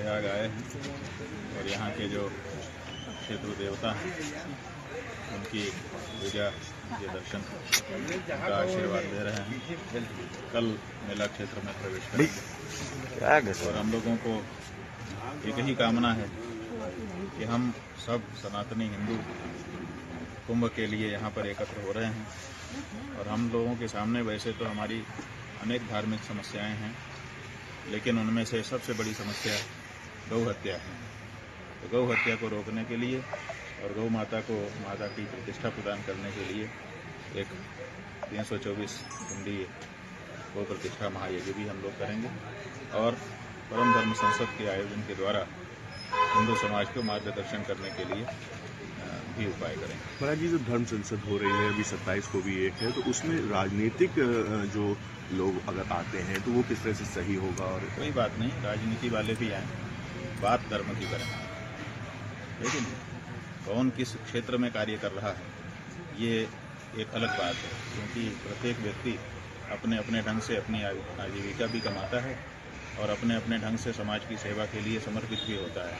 प्रयाग आए हैं और यहाँ के जो क्षेत्र देवता हैं उनकी पूजा के दर्शन का आशीर्वाद ले रहे हैं। कल मेला क्षेत्र में प्रवेश करेंगे और हम लोगों को एक ही कामना है कि हम सब सनातनी हिंदू कुंभ के लिए यहाँ पर एकत्र हो रहे हैं। और हम लोगों के सामने वैसे तो हमारी अनेक धार्मिक समस्याएं हैं, लेकिन उनमें से सबसे बड़ी समस्या गौ हत्या है। तो गौ हत्या को रोकने के लिए और गौ माता को माता की प्रतिष्ठा प्रदान करने के लिए एक 324 कुंडी गौ प्रतिष्ठा महायज्ञ भी हम लोग करेंगे और परम धर्म संसद के आयोजन के द्वारा हिंदू समाज को मार्गदर्शन करने के लिए भी उपाय करेंगे। महाराज जी, जो धर्म संसद हो रही है अभी 27 को भी एक है, तो उसमें राजनीतिक जो लोग अगर आते हैं तो वो किस तरह से सही होगा? और कोई बात नहीं, राजनीति वाले भी आए, बात धर्म की करें। लेकिन कौन किस क्षेत्र में कार्य कर रहा है ये एक अलग बात है, क्योंकि प्रत्येक व्यक्ति अपने अपने ढंग से अपनी आजीविका भी कमाता है और अपने अपने ढंग से समाज की सेवा के लिए समर्पित भी होता है।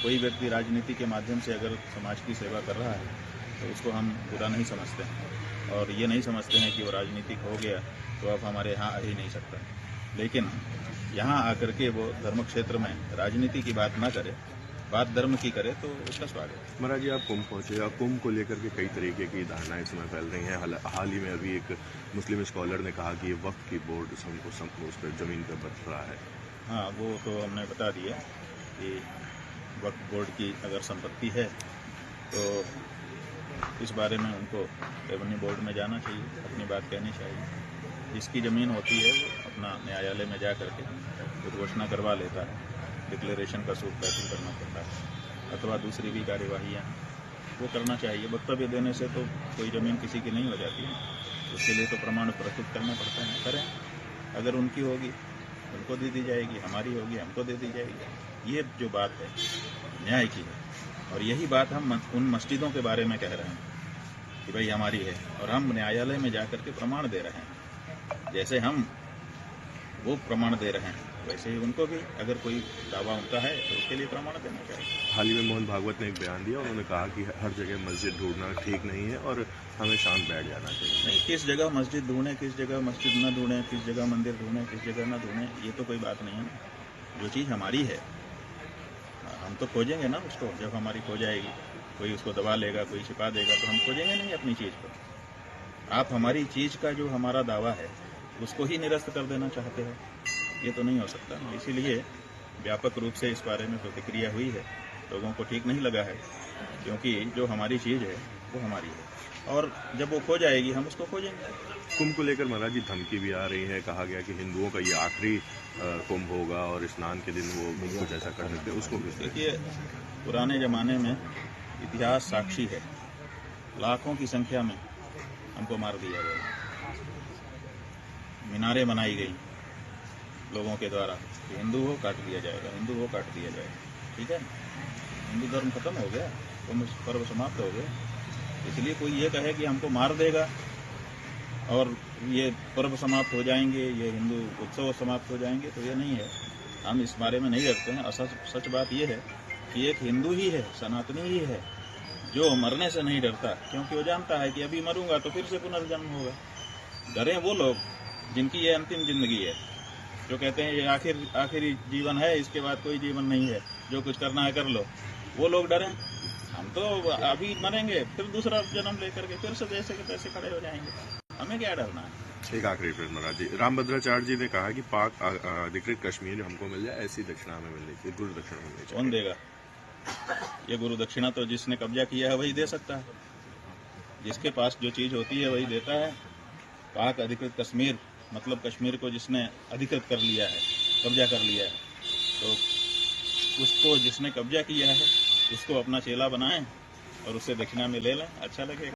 कोई व्यक्ति राजनीति के माध्यम से अगर समाज की सेवा कर रहा है तो उसको हम बुरा नहीं समझते हैं और ये नहीं समझते हैं कि वो राजनीतिक हो गया तो अब हमारे यहाँ आ ही नहीं सकता। लेकिन यहाँ आकर के वो धर्म क्षेत्र में राजनीति की बात ना करे, बात धर्म की करे तो उसका स्वागत। महाराज जी, आप कुंभ पहुंचे, आप कुंभ को लेकर के कई तरीके की धारणाएं इस समय फैल रही हैं। हाल ही में अभी एक मुस्लिम स्कॉलर ने कहा कि ये वक्फ की बोर्ड हमको उस पर जमीन पर बट रहा है। हाँ, वो तो हमने बता दिया कि वक्फ बोर्ड की अगर संपत्ति है तो इस बारे में उनको रेवेन्यू बोर्ड में जाना चाहिए, अपनी बात कहनी चाहिए। जिसकी ज़मीन होती है वो अपना न्यायालय में जा करके उद्घोषणा करवा लेता है, डिक्लेरेशन का सूट दाखिल करना पड़ता है अथवा दूसरी भी कार्यवाहियाँ वो करना चाहिए। वक्तव्य देने से तो कोई ज़मीन किसी की नहीं हो जाती है, उसके लिए तो प्रमाण प्रस्तुत करना पड़ता है। करें, अगर उनकी होगी उनको दे दी जाएगी, हमारी होगी हमको दे दी जाएगी। ये जो बात है न्याय की है और यही बात हम उन मस्जिदों के बारे में कह रहे हैं कि भाई हमारी है और हम न्यायालय में जाकर के प्रमाण दे रहे हैं। जैसे हम वो प्रमाण दे रहे हैं वैसे ही उनको भी अगर कोई दावा उनका है तो उसके लिए प्रमाण देना चाहिए। हाल ही में मोहन भागवत ने एक बयान दिया, उन्होंने कहा कि हर जगह मस्जिद ढूंढना ठीक नहीं है और हमें शांत बैठ जाना चाहिए। नहीं, किस जगह मस्जिद ढूंढें, किस जगह मस्जिद न ढूंढें, किस जगह मंदिर ढूंढें, किस जगह न ढूंढें, ये तो कोई बात नहीं है। जो चीज़ हमारी है हम तो खोजेंगे ना उसको। जब हमारी खो जाएगी, कोई उसको दबा लेगा, कोई छिपा देगा तो हम खोजेंगे नहीं अपनी चीज़ को। आप हमारी चीज़ का जो हमारा दावा है उसको ही निरस्त कर देना चाहते हो, ये तो नहीं हो सकता। इसीलिए व्यापक रूप से इस बारे में प्रतिक्रिया हुई है, लोगों को ठीक नहीं लगा है, क्योंकि जो हमारी चीज़ है वो हमारी है और जब वो खो जाएगी हम उसको खोजेंगे। कुंभ को लेकर महाराज जी धमकी भी आ रही है, कहा गया कि हिंदुओं का ये आखिरी कुंभ होगा और स्नान के दिन वो कुछ ऐसा कर सकते हैं, उसको भी देखिए, पुराने ज़माने में इतिहास साक्षी है, लाखों की संख्या में हमको मार दिया गया, मीनारें बनाई गई लोगों के द्वारा कि हिंदू हो काट दिया जाएगा, हिंदू हो काट दिया जाएगा। ठीक है, हिंदू धर्म खत्म हो गया, तो पर्व समाप्त हो गया। इसलिए कोई ये कहे कि हमको मार देगा और ये पर्व समाप्त हो जाएंगे, ये हिंदू उत्सव समाप्त हो जाएंगे, तो ये नहीं है। हम इस बारे में नहीं रखते हैं। सच बात ये है कि एक हिंदू ही है, सनातनी ही है जो मरने से नहीं डरता, क्योंकि वो जानता है कि अभी मरूंगा तो फिर से पुनर्जन्म होगा। डरे वो लोग जिनकी ये अंतिम जिंदगी है, जो कहते हैं ये आखिरी जीवन है, इसके बाद कोई जीवन नहीं है, जो कुछ करना है कर लो, वो लोग डरें। हम तो अभी मरेंगे फिर दूसरा जन्म लेकर के फिर से जैसे के तैसे खड़े हो जाएंगे, हमें क्या डरना है। एक आखिरी प्रश्न महाराज जी, रामभद्राचार्य जी ने कहा कि पाक अधिकृत कश्मीर हमको मिल जाए, ऐसी दक्षिणा हमें मिलनी चाहिए, गुरु दक्षिणा मिलनी चाहिए। कौन देगा ये गुरु दक्षिणा? तो जिसने कब्जा किया है वही दे सकता है, जिसके पास जो चीज होती है वही देता है। पाक अधिकृत कश्मीर मतलब कश्मीर को जिसने अधिकृत कर लिया है, कब्जा कर लिया है, तो उसको जिसने कब्जा किया है उसको अपना चेला बनाएं और उससे दक्षिणा में ले लें, अच्छा लगेगा।